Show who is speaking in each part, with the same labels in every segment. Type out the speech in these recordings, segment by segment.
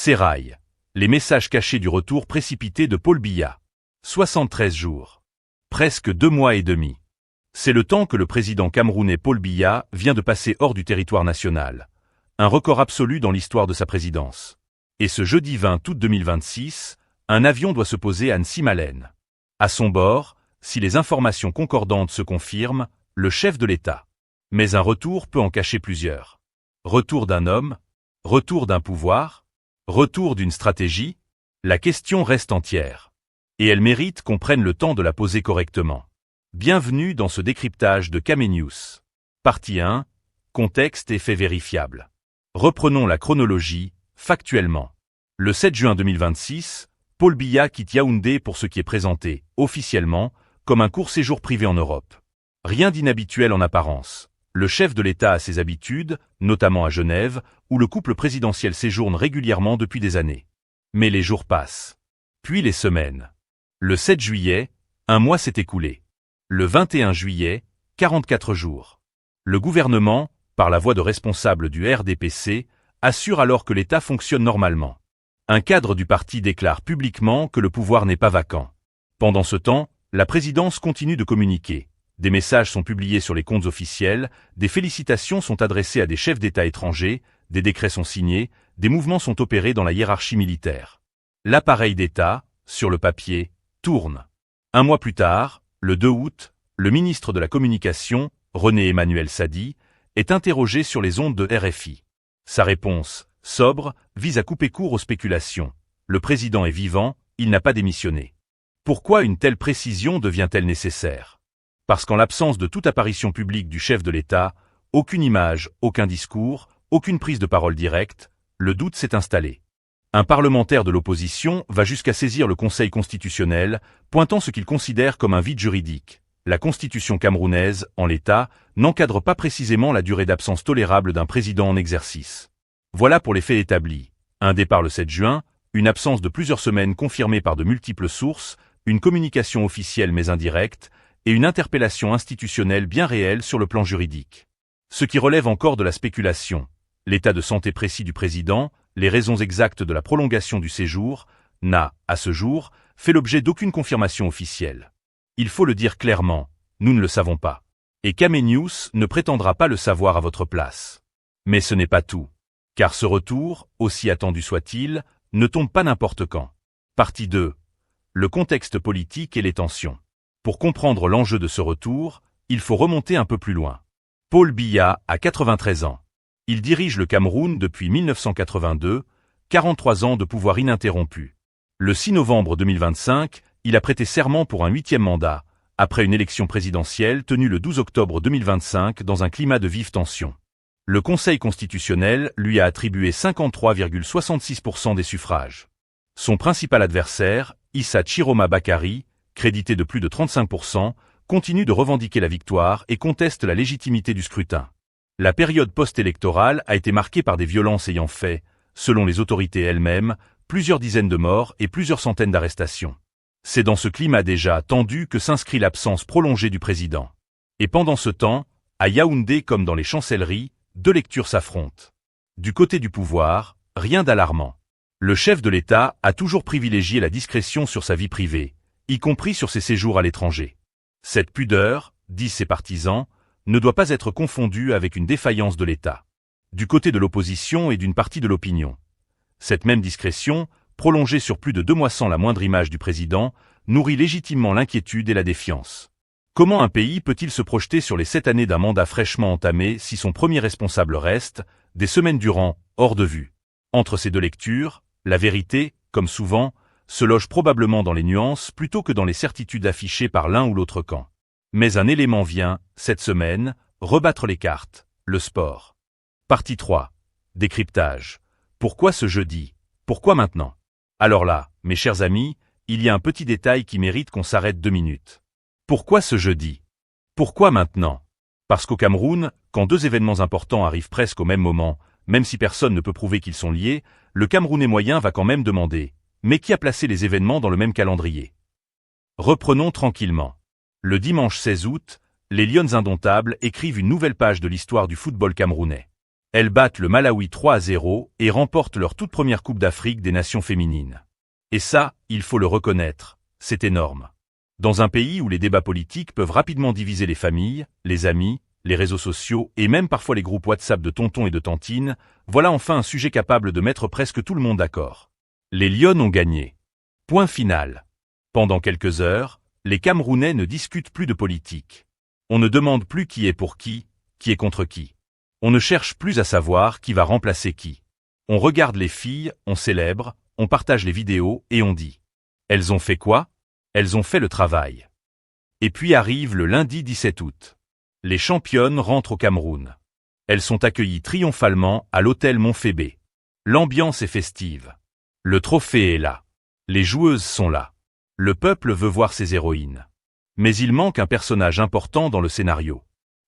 Speaker 1: Sérail. Les messages cachés du retour précipité de Paul Biya. 73 jours. Presque 2 mois et demi. C'est le temps que le président camerounais Paul Biya vient de passer hors du territoire national. Un record absolu dans l'histoire de sa présidence. Et ce jeudi 20 août 2026, un avion doit se poser à Nsimalène. À son bord, si les informations concordantes se confirment, le chef de l'État. Mais un retour peut en cacher plusieurs. Retour d'un homme? Retour d'un pouvoir? Retour d'une stratégie? La question reste entière. Et elle mérite qu'on prenne le temps de la poser correctement. Bienvenue dans ce décryptage de Kame News. Partie 1. Contexte et faits vérifiables. Reprenons la chronologie, factuellement. Le 7 juin 2026, Paul Biya quitte Yaoundé pour ce qui est présenté, officiellement, comme un court séjour privé en Europe. Rien d'inhabituel en apparence. Le chef de l'État a ses habitudes, notamment à Genève, où le couple présidentiel séjourne régulièrement depuis des années. Mais les jours passent. Puis les semaines. Le 7 juillet, un mois s'est écoulé. Le 21 juillet, 44 jours. Le gouvernement, par la voix de responsables du RDPC, assure alors que l'État fonctionne normalement. Un cadre du parti déclare publiquement que le pouvoir n'est pas vacant. Pendant ce temps, la présidence continue de communiquer. Des messages sont publiés sur les comptes officiels, des félicitations sont adressées à des chefs d'État étrangers, des décrets sont signés, des mouvements sont opérés dans la hiérarchie militaire. L'appareil d'État, sur le papier, tourne. Un mois plus tard, le 2 août, le ministre de la Communication, René-Emmanuel Sadi, est interrogé sur les ondes de RFI. Sa réponse, sobre, vise à couper court aux spéculations. Le président est vivant, il n'a pas démissionné. Pourquoi une telle précision devient-elle nécessaire? Parce qu'en l'absence de toute apparition publique du chef de l'État, aucune image, aucun discours, aucune prise de parole directe, le doute s'est installé. Un parlementaire de l'opposition va jusqu'à saisir le Conseil constitutionnel, pointant ce qu'il considère comme un vide juridique. La Constitution camerounaise, en l'état, n'encadre pas précisément la durée d'absence tolérable d'un président en exercice. Voilà pour les faits établis. Un départ le 7 juin, une absence de plusieurs semaines confirmée par de multiples sources, une communication officielle mais indirecte, et une interpellation institutionnelle bien réelle sur le plan juridique. Ce qui relève encore de la spéculation, l'état de santé précis du président, les raisons exactes de la prolongation du séjour, n'a, à ce jour, fait l'objet d'aucune confirmation officielle. Il faut le dire clairement, nous ne le savons pas. Et Kame News ne prétendra pas le savoir à votre place. Mais ce n'est pas tout. Car ce retour, aussi attendu soit-il, ne tombe pas n'importe quand. Partie 2. Le contexte politique et les tensions. Pour comprendre l'enjeu de ce retour, il faut remonter un peu plus loin. Paul Biya a 93 ans. Il dirige le Cameroun depuis 1982, 43 ans de pouvoir ininterrompu. Le 6 novembre 2025, il a prêté serment pour un 8e mandat, après une élection présidentielle tenue le 12 octobre 2025 dans un climat de vive tension. Le Conseil constitutionnel lui a attribué 53,66% des suffrages. Son principal adversaire, Issa Chiroma Bakary, crédité de plus de 35%, continue de revendiquer la victoire et conteste la légitimité du scrutin. La période post-électorale a été marquée par des violences ayant fait, selon les autorités elles-mêmes, plusieurs dizaines de morts et plusieurs centaines d'arrestations. C'est dans ce climat déjà tendu que s'inscrit l'absence prolongée du président. Et pendant ce temps, à Yaoundé comme dans les chancelleries, deux lectures s'affrontent. Du côté du pouvoir, rien d'alarmant. Le chef de l'État a toujours privilégié la discrétion sur sa vie privée, y compris sur ses séjours à l'étranger. Cette pudeur, disent ses partisans, ne doit pas être confondue avec une défaillance de l'État. Du côté de l'opposition et d'une partie de l'opinion. Cette même discrétion, prolongée sur plus de 2 mois sans la moindre image du président, nourrit légitimement l'inquiétude et la défiance. Comment un pays peut-il se projeter sur les 7 années d'un mandat fraîchement entamé si son premier responsable reste, des semaines durant, hors de vue? Entre ces deux lectures, la vérité, comme souvent, se loge probablement dans les nuances plutôt que dans les certitudes affichées par l'un ou l'autre camp. Mais un élément vient, cette semaine, rebattre les cartes, le sport. Partie 3. Décryptage. Pourquoi ce jeudi? Pourquoi maintenant? Alors là, mes chers amis, il y a un petit détail qui mérite qu'on s'arrête 2 minutes. Pourquoi ce jeudi? Pourquoi maintenant? Parce qu'au Cameroun, quand 2 événements importants arrivent presque au même moment, même si personne ne peut prouver qu'ils sont liés, le Camerounais moyen va quand même demander « Mais qui a placé les événements dans le même calendrier ?» Reprenons tranquillement. Le dimanche 16 août, les Lions indomptables écrivent une nouvelle page de l'histoire du football camerounais. Elles battent le Malawi 3-0 et remportent leur toute première Coupe d'Afrique des Nations féminines. Et ça, il faut le reconnaître, c'est énorme. Dans un pays où les débats politiques peuvent rapidement diviser les familles, les amis, les réseaux sociaux et même parfois les groupes WhatsApp de tontons et de tantines, voilà enfin un sujet capable de mettre presque tout le monde d'accord. Les Lionnes ont gagné. Point final. Pendant quelques heures, les Camerounais ne discutent plus de politique. On ne demande plus qui est contre qui. On ne cherche plus à savoir qui va remplacer qui. On regarde les filles, on célèbre, on partage les vidéos et on dit. Elles ont fait quoi? Elles ont fait le travail. Et puis arrive le lundi 17 août. Les championnes rentrent au Cameroun. Elles sont accueillies triomphalement à l'hôtel Montfébé. L'ambiance est festive. Le trophée est là. Les joueuses sont là. Le peuple veut voir ses héroïnes. Mais il manque un personnage important dans le scénario.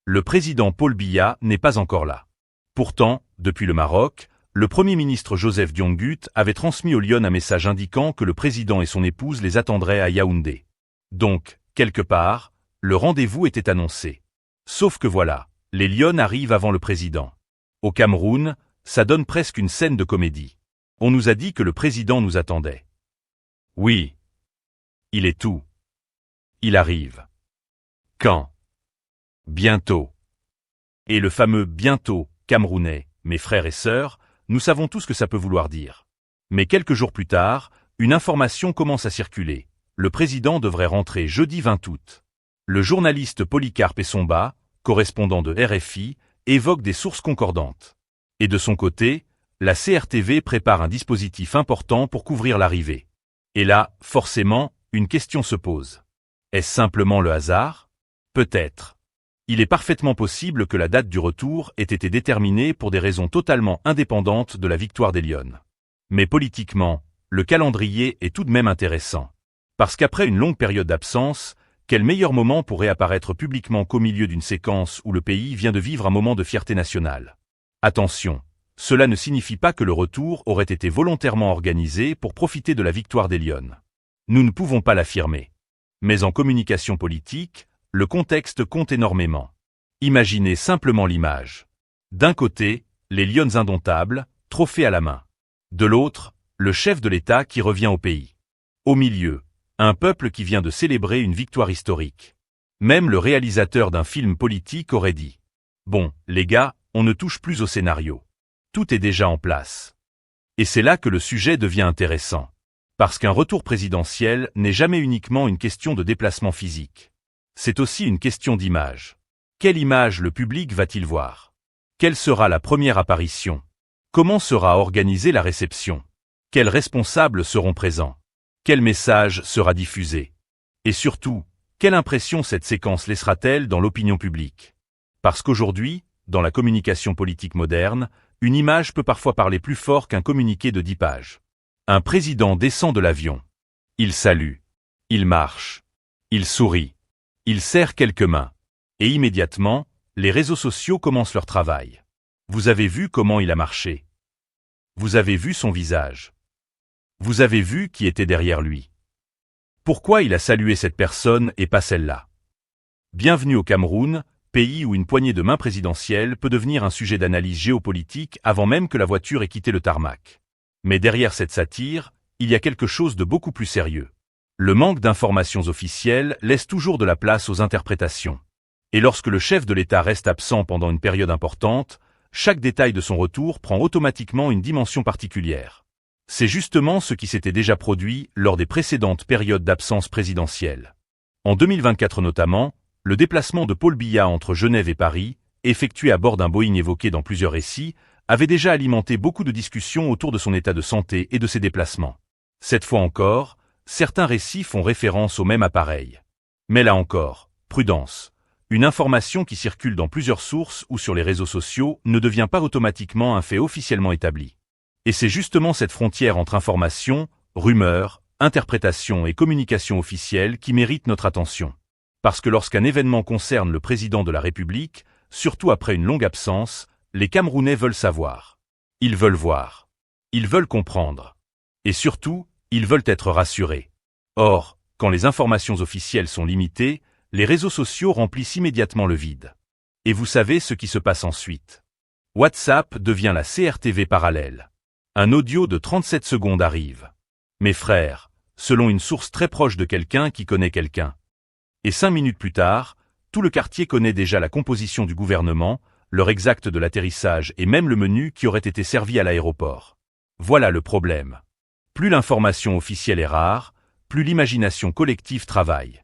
Speaker 1: Le président Paul Biya n'est pas encore là. Pourtant, depuis le Maroc, le Premier ministre Joseph Diongut avait transmis aux Lionnes un message indiquant que le président et son épouse les attendraient à Yaoundé. Donc, quelque part, le rendez-vous était annoncé. Sauf que voilà, les Lionnes arrivent avant le président. Au Cameroun, ça donne presque une scène de comédie. On nous a dit que le président nous attendait. Oui. Il est tout. Il arrive. Quand? Bientôt. Et le fameux « bientôt » camerounais, mes frères et sœurs, nous savons tous ce que ça peut vouloir dire. Mais quelques jours plus tard, une information commence à circuler. Le président devrait rentrer jeudi 20 août. Le journaliste Polycarpe Essomba, correspondant de RFI, évoque des sources concordantes. Et de son côté, la CRTV prépare un dispositif important pour couvrir l'arrivée. Et là, forcément, une question se pose. Est-ce simplement le hasard? Peut-être. Il est parfaitement possible que la date du retour ait été déterminée pour des raisons totalement indépendantes de la victoire des Lionnes. Mais politiquement, le calendrier est tout de même intéressant. Parce qu'après une longue période d'absence, quel meilleur moment pour réapparaître publiquement qu'au milieu d'une séquence où le pays vient de vivre un moment de fierté nationale? Attention, cela ne signifie pas que le retour aurait été volontairement organisé pour profiter de la victoire des Lionnes. Nous ne pouvons pas l'affirmer. Mais en communication politique, le contexte compte énormément. Imaginez simplement l'image. D'un côté, les Lionnes indomptables, trophée à la main. De l'autre, le chef de l'État qui revient au pays. Au milieu, un peuple qui vient de célébrer une victoire historique. Même le réalisateur d'un film politique aurait dit « Bon, les gars, on ne touche plus au scénario. Tout est déjà en place. » Et c'est là que le sujet devient intéressant. Parce qu'un retour présidentiel n'est jamais uniquement une question de déplacement physique. C'est aussi une question d'image. Quelle image le public va-t-il voir? Quelle sera la première apparition? Comment sera organisée la réception? Quels responsables seront présents? Quel message sera diffusé? Et surtout, quelle impression cette séquence laissera-t-elle dans l'opinion publique? Parce qu'aujourd'hui, dans la communication politique moderne, une image peut parfois parler plus fort qu'un communiqué de 10 pages. Un président descend de l'avion. Il salue. Il marche. Il sourit. Il serre quelques mains. Et immédiatement, les réseaux sociaux commencent leur travail. Vous avez vu comment il a marché. Vous avez vu son visage. Vous avez vu qui était derrière lui. Pourquoi il a salué cette personne et pas celle-là? Bienvenue au Cameroun, pays où une poignée de main présidentielle peut devenir un sujet d'analyse géopolitique avant même que la voiture ait quitté le tarmac. Mais derrière cette satire, il y a quelque chose de beaucoup plus sérieux. Le manque d'informations officielles laisse toujours de la place aux interprétations. Et lorsque le chef de l'État reste absent pendant une période importante, chaque détail de son retour prend automatiquement une dimension particulière. C'est justement ce qui s'était déjà produit lors des précédentes périodes d'absence présidentielle. En 2024 notamment, le déplacement de Paul Biya entre Genève et Paris, effectué à bord d'un Boeing évoqué dans plusieurs récits, avait déjà alimenté beaucoup de discussions autour de son état de santé et de ses déplacements. Cette fois encore, certains récits font référence au même appareil. Mais là encore, prudence. Une information qui circule dans plusieurs sources ou sur les réseaux sociaux ne devient pas automatiquement un fait officiellement établi. Et c'est justement cette frontière entre information, rumeur, interprétation et communication officielle qui mérite notre attention. Parce que lorsqu'un événement concerne le président de la République, surtout après une longue absence, les Camerounais veulent savoir. Ils veulent voir. Ils veulent comprendre. Et surtout, ils veulent être rassurés. Or, quand les informations officielles sont limitées, les réseaux sociaux remplissent immédiatement le vide. Et vous savez ce qui se passe ensuite. WhatsApp devient la CRTV parallèle. Un audio de 37 secondes arrive. Mes frères, selon une source très proche de quelqu'un qui connaît quelqu'un. Et 5 minutes plus tard, tout le quartier connaît déjà la composition du gouvernement, l'heure exacte de l'atterrissage et même le menu qui aurait été servi à l'aéroport. Voilà le problème. Plus l'information officielle est rare, plus l'imagination collective travaille.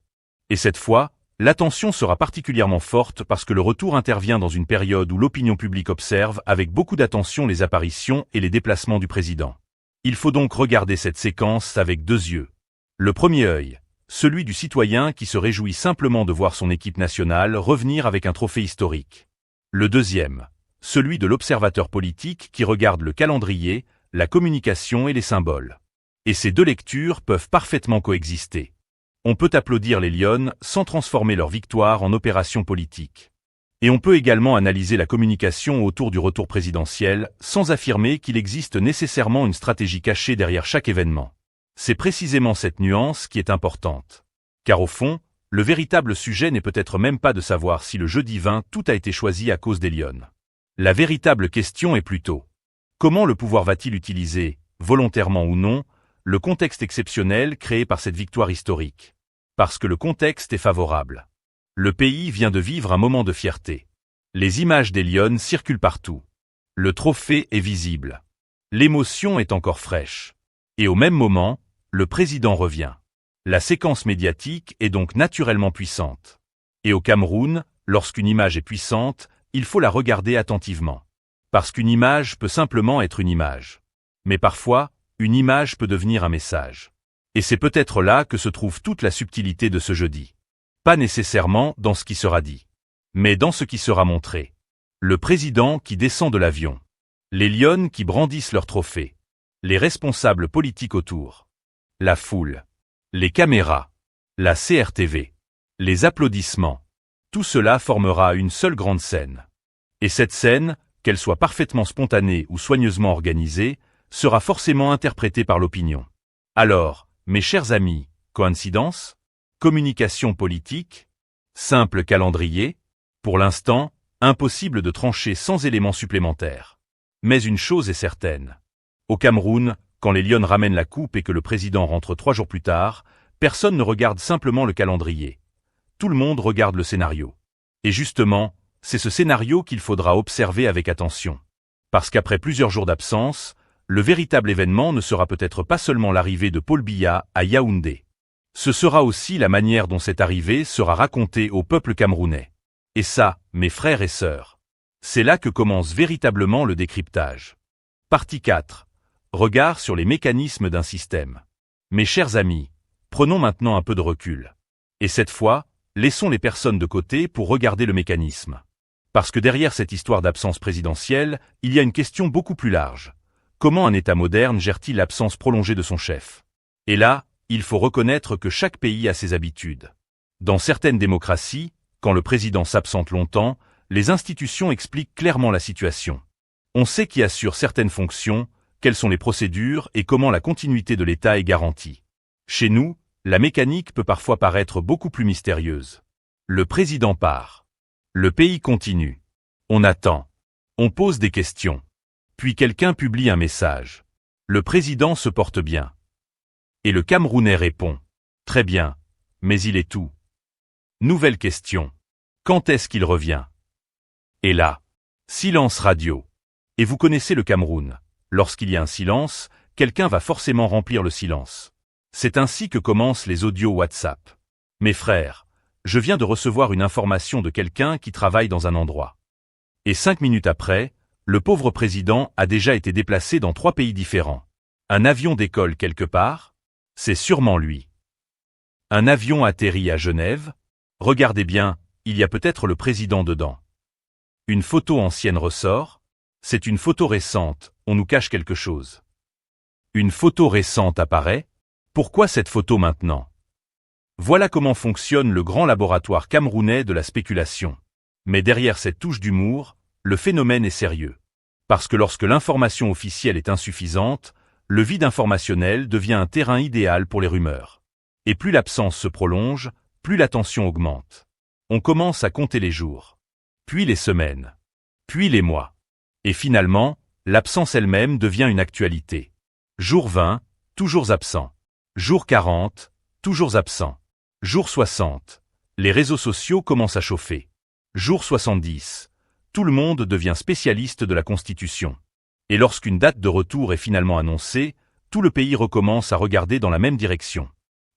Speaker 1: Et cette fois, l'attention sera particulièrement forte parce que le retour intervient dans une période où l'opinion publique observe avec beaucoup d'attention les apparitions et les déplacements du président. Il faut donc regarder cette séquence avec 2 yeux. Le premier œil, celui du citoyen qui se réjouit simplement de voir son équipe nationale revenir avec un trophée historique. Le deuxième, celui de l'observateur politique qui regarde le calendrier, la communication et les symboles. Et ces 2 lectures peuvent parfaitement coexister. On peut applaudir les Lions sans transformer leur victoire en opération politique. Et on peut également analyser la communication autour du retour présidentiel sans affirmer qu'il existe nécessairement une stratégie cachée derrière chaque événement. C'est précisément cette nuance qui est importante. Car au fond, le véritable sujet n'est peut-être même pas de savoir si le jeudi 20 tout a été choisi à cause des Lions. La véritable question est plutôt: comment le pouvoir va-t-il utiliser, volontairement ou non, le contexte exceptionnel créé par cette victoire historique? Parce que le contexte est favorable. Le pays vient de vivre un moment de fierté. Les images des Lions circulent partout. Le trophée est visible. L'émotion est encore fraîche. Et au même moment, le président revient. La séquence médiatique est donc naturellement puissante. Et au Cameroun, lorsqu'une image est puissante, il faut la regarder attentivement. Parce qu'une image peut simplement être une image. Mais parfois, une image peut devenir un message. Et c'est peut-être là que se trouve toute la subtilité de ce jeudi. Pas nécessairement dans ce qui sera dit, mais dans ce qui sera montré. Le président qui descend de l'avion. Les Lions qui brandissent leur trophée. Les responsables politiques autour. La foule. Les caméras. La CRTV. Les applaudissements. Tout cela formera une seule grande scène. Et cette scène, qu'elle soit parfaitement spontanée ou soigneusement organisée, sera forcément interprétée par l'opinion. Alors, mes chers amis, coïncidence? Communication politique? Simple calendrier? Pour l'instant, impossible de trancher sans éléments supplémentaires. Mais une chose est certaine. Au Cameroun, quand les Lions ramènent la coupe et que le président rentre 3 jours plus tard, personne ne regarde simplement le calendrier. Tout le monde regarde le scénario. Et justement, c'est ce scénario qu'il faudra observer avec attention. Parce qu'après plusieurs jours d'absence, le véritable événement ne sera peut-être pas seulement l'arrivée de Paul Biya à Yaoundé. Ce sera aussi la manière dont cette arrivée sera racontée au peuple camerounais. Et ça, mes frères et sœurs, c'est là que commence véritablement le décryptage. Partie 4. Regard sur les mécanismes d'un système. Mes chers amis, prenons maintenant un peu de recul. Et cette fois, laissons les personnes de côté pour regarder le mécanisme. Parce que derrière cette histoire d'absence présidentielle, il y a une question beaucoup plus large. Comment un État moderne gère-t-il l'absence prolongée de son chef? Et là, il faut reconnaître que chaque pays a ses habitudes. Dans certaines démocraties, quand le président s'absente longtemps, les institutions expliquent clairement la situation. On sait qui assure certaines fonctions, quelles sont les procédures et comment la continuité de l'État est garantie. Chez nous, la mécanique peut parfois paraître beaucoup plus mystérieuse. Le président part. Le pays continue. On attend. On pose des questions. Puis quelqu'un publie un message. Le président se porte bien. Et le Camerounais répond. Très bien, mais il est où? Nouvelle question. Quand est-ce qu'il revient? Et là, silence radio. Et vous connaissez le Cameroun. Lorsqu'il y a un silence, quelqu'un va forcément remplir le silence. C'est ainsi que commencent les audios WhatsApp. Mes frères, je viens de recevoir une information de quelqu'un qui travaille dans un endroit. Et 5 minutes après, le pauvre président a déjà été déplacé dans 3 pays différents. Un avion décolle quelque part? C'est sûrement lui. Un avion atterrit à Genève? Regardez bien, il y a peut-être le président dedans. Une photo ancienne ressort? C'est une photo récente, on nous cache quelque chose. Une photo récente apparaît? Pourquoi cette photo maintenant? Voilà comment fonctionne le grand laboratoire camerounais de la spéculation. Mais derrière cette touche d'humour, le phénomène est sérieux. Parce que lorsque l'information officielle est insuffisante, le vide informationnel devient un terrain idéal pour les rumeurs. Et plus l'absence se prolonge, plus la tension augmente. On commence à compter les jours. Puis les semaines. Puis les mois. Et finalement, l'absence elle-même devient une actualité. Jour 20, toujours absent. Jour 40, toujours absent. Jour 60, les réseaux sociaux commencent à chauffer. Jour 70, tout le monde devient spécialiste de la Constitution. Et lorsqu'une date de retour est finalement annoncée, tout le pays recommence à regarder dans la même direction.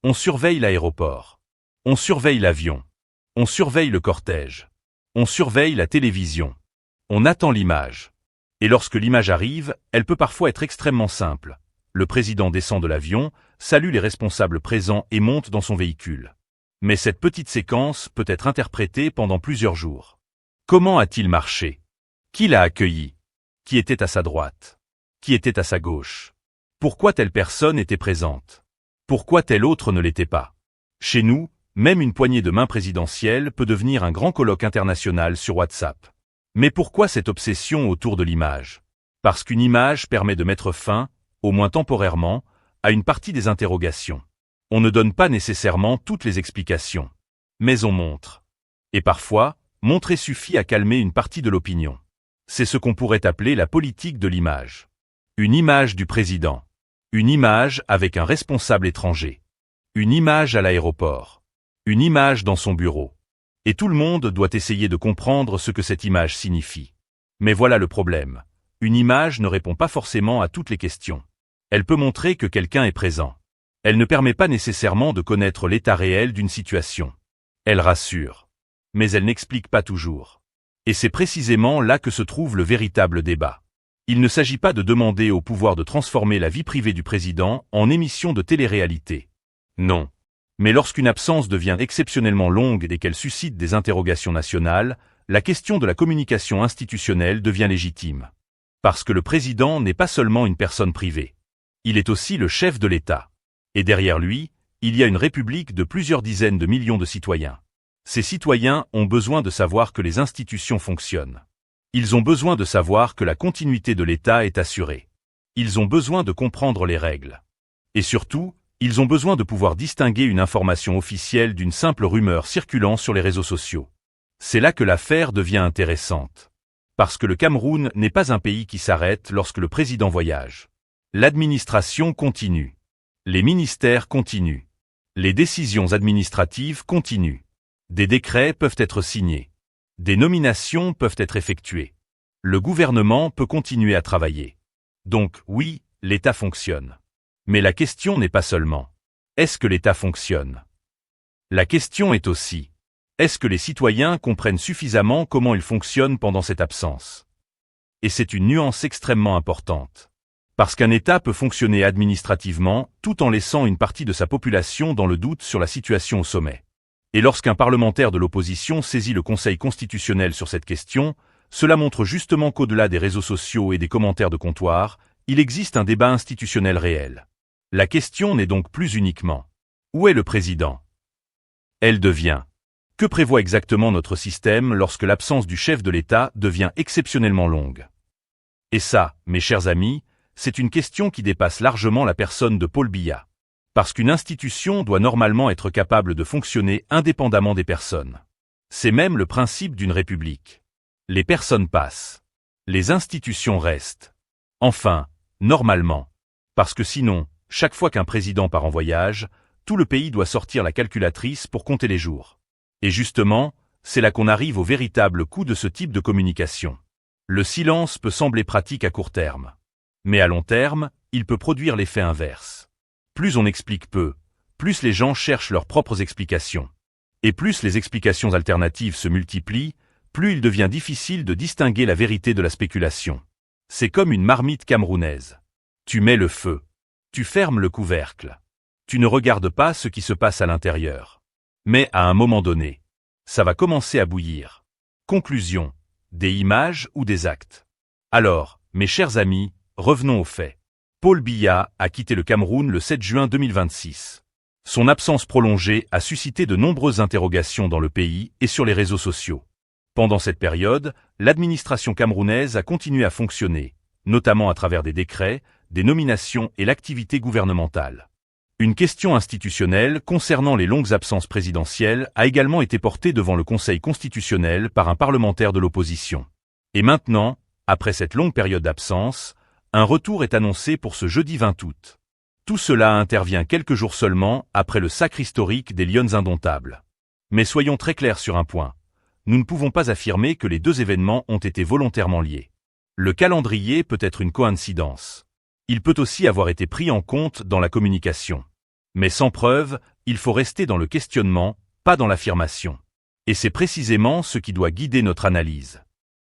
Speaker 1: On surveille l'aéroport. On surveille l'avion. On surveille le cortège. On surveille la télévision. On attend l'image. Et lorsque l'image arrive, elle peut parfois être extrêmement simple. Le président descend de l'avion, salue les responsables présents et monte dans son véhicule. Mais cette petite séquence peut être interprétée pendant plusieurs jours. Comment a-t-il marché? Qui l'a accueilli? Qui était à sa droite? Qui était à sa gauche? Pourquoi telle personne était présente? Pourquoi telle autre ne l'était pas? Chez nous, même une poignée de main présidentielle peut devenir un grand colloque international sur WhatsApp. Mais pourquoi cette obsession autour de l'image? Parce qu'une image permet de mettre fin, au moins temporairement, à une partie des interrogations. On ne donne pas nécessairement toutes les explications. Mais on montre. Et parfois, montrer suffit à calmer une partie de l'opinion. C'est ce qu'on pourrait appeler la politique de l'image. Une image du président. Une image avec un responsable étranger. Une image à l'aéroport. Une image dans son bureau. Et tout le monde doit essayer de comprendre ce que cette image signifie. Mais voilà le problème. Une image ne répond pas forcément à toutes les questions. Elle peut montrer que quelqu'un est présent. Elle ne permet pas nécessairement de connaître l'état réel d'une situation. Elle rassure. Mais elle n'explique pas toujours. Et c'est précisément là que se trouve le véritable débat. Il ne s'agit pas de demander au pouvoir de transformer la vie privée du président en émission de télé-réalité. Non. Mais lorsqu'une absence devient exceptionnellement longue et qu'elle suscite des interrogations nationales, la question de la communication institutionnelle devient légitime. Parce que le président n'est pas seulement une personne privée. Il est aussi le chef de l'État. Et derrière lui, il y a une république de plusieurs dizaines de millions de citoyens. Ces citoyens ont besoin de savoir que les institutions fonctionnent. Ils ont besoin de savoir que la continuité de l'État est assurée. Ils ont besoin de comprendre les règles. Et surtout, ils ont besoin de pouvoir distinguer une information officielle d'une simple rumeur circulant sur les réseaux sociaux. C'est là que l'affaire devient intéressante. Parce que le Cameroun n'est pas un pays qui s'arrête lorsque le président voyage. L'administration continue. Les ministères continuent. Les décisions administratives continuent. Des décrets peuvent être signés. Des nominations peuvent être effectuées. Le gouvernement peut continuer à travailler. Donc oui, l'État fonctionne. Mais la question n'est pas seulement « Est-ce que l'État fonctionne ?» La question est aussi « Est-ce que les citoyens comprennent suffisamment comment il fonctionne pendant cette absence ?» Et c'est une nuance extrêmement importante. Parce qu'un État peut fonctionner administrativement tout en laissant une partie de sa population dans le doute sur la situation au sommet. Et lorsqu'un parlementaire de l'opposition saisit le Conseil constitutionnel sur cette question, cela montre justement qu'au-delà des réseaux sociaux et des commentaires de comptoir, il existe un débat institutionnel réel. La question n'est donc plus uniquement « Où est le président ?» Elle devient « Que prévoit exactement notre système lorsque l'absence du chef de l'État devient exceptionnellement longue ?» Et ça, mes chers amis, c'est une question qui dépasse largement la personne de Paul Biya. Parce qu'une institution doit normalement être capable de fonctionner indépendamment des personnes. C'est même le principe d'une république. Les personnes passent. Les institutions restent. Enfin, normalement. Parce que sinon, chaque fois qu'un président part en voyage, tout le pays doit sortir la calculatrice pour compter les jours. Et justement, c'est là qu'on arrive au véritable coût de ce type de communication. Le silence peut sembler pratique à court terme. Mais à long terme, il peut produire l'effet inverse. Plus on explique peu, plus les gens cherchent leurs propres explications. Et plus les explications alternatives se multiplient, plus il devient difficile de distinguer la vérité de la spéculation. C'est comme une marmite camerounaise. Tu mets le feu. Tu fermes le couvercle. Tu ne regardes pas ce qui se passe à l'intérieur. Mais à un moment donné, ça va commencer à bouillir. Conclusion. Des images ou des actes. Alors, mes chers amis, revenons aux faits. Paul Biya a quitté le Cameroun le 7 juin 2026. Son absence prolongée a suscité de nombreuses interrogations dans le pays et sur les réseaux sociaux. Pendant cette période, l'administration camerounaise a continué à fonctionner, notamment à travers des décrets, des nominations et l'activité gouvernementale. Une question institutionnelle concernant les longues absences présidentielles a également été portée devant le Conseil constitutionnel par un parlementaire de l'opposition. Et maintenant, Après cette longue période d'absence, un retour est annoncé pour ce jeudi 20 août. Tout cela intervient quelques jours seulement après le sacre historique des Lions indomptables. Mais soyons très clairs sur un point. Nous ne pouvons pas affirmer que les deux événements ont été volontairement liés. Le calendrier peut être une coïncidence. Il peut aussi avoir été pris en compte dans la communication. Mais sans preuve, il faut rester dans le questionnement, pas dans l'affirmation. Et c'est précisément ce qui doit guider notre analyse.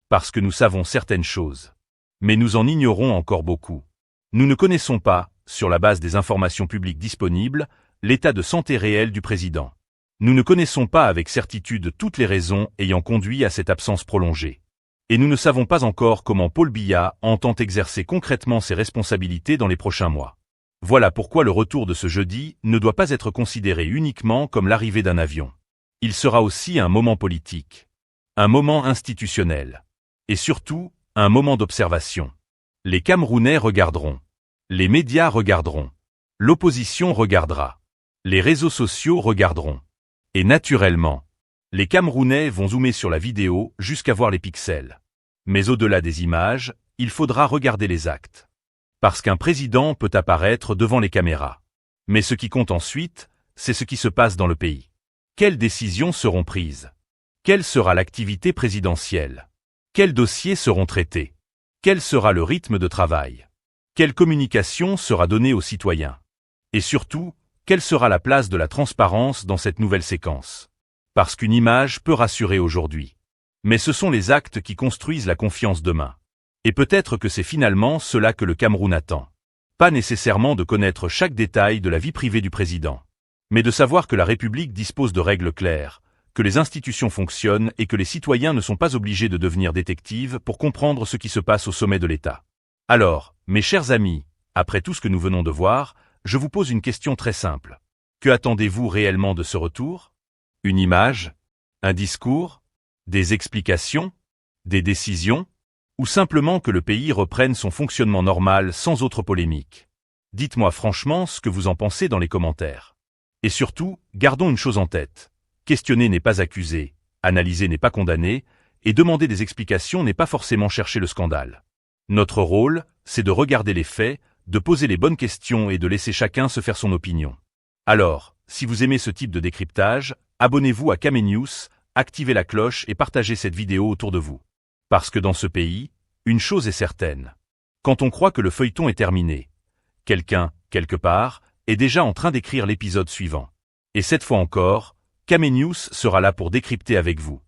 Speaker 1: Parce que nous savons certaines choses. Mais nous en ignorons encore beaucoup. Nous ne connaissons pas, sur la base des informations publiques disponibles, l'état de santé réel du président. Nous ne connaissons pas avec certitude toutes les raisons ayant conduit à cette absence prolongée. Et nous ne savons pas encore comment Paul Biya entend exercer concrètement ses responsabilités dans les prochains mois. Voilà pourquoi le retour de ce jeudi ne doit pas être considéré uniquement comme l'arrivée d'un avion. Il sera aussi un moment politique, un moment institutionnel, et surtout, un moment d'observation. Les Camerounais regarderont, les médias regarderont, l'opposition regardera, les réseaux sociaux regarderont. Et naturellement, les Camerounais vont zoomer sur la vidéo jusqu'à voir les pixels. Mais au-delà des images, il faudra regarder les actes. Parce qu'un président peut apparaître devant les caméras. Mais ce qui compte ensuite, c'est ce qui se passe dans le pays. Quelles décisions seront prises? Quelle sera l'activité présidentielle? Quels dossiers seront traités? Quel sera le rythme de travail? Quelle communication sera donnée aux citoyens? Et surtout, quelle sera la place de la transparence dans cette nouvelle séquence? Parce qu'une image peut rassurer aujourd'hui. Mais ce sont les actes qui construisent la confiance demain. Et peut-être que c'est finalement cela que le Cameroun attend. Pas nécessairement de connaître chaque détail de la vie privée du président, mais de savoir que la République dispose de règles claires, que les institutions fonctionnent et que les citoyens ne sont pas obligés de devenir détectives pour comprendre ce qui se passe au sommet de l'État. Alors, mes chers amis, après tout ce que nous venons de voir, je vous pose une question très simple. Que attendez-vous réellement de ce retour? Une image? Un discours? Des explications? Des décisions? Ou simplement que le pays reprenne son fonctionnement normal sans autre polémique? Dites-moi franchement ce que vous en pensez dans les commentaires. Et surtout, gardons une chose en tête. Questionner n'est pas accuser, analyser n'est pas condamner, et demander des explications n'est pas forcément chercher le scandale. Notre rôle, c'est de regarder les faits, de poser les bonnes questions et de laisser chacun se faire son opinion. Alors, si vous aimez ce type de décryptage, abonnez-vous à Kamenews, activez la cloche et partagez cette vidéo autour de vous. Parce que dans ce pays, une chose est certaine. Quand on croit que le feuilleton est terminé, quelqu'un, quelque part, est déjà en train d'écrire l'épisode suivant. Et cette fois encore, Kamenews sera là pour décrypter avec vous.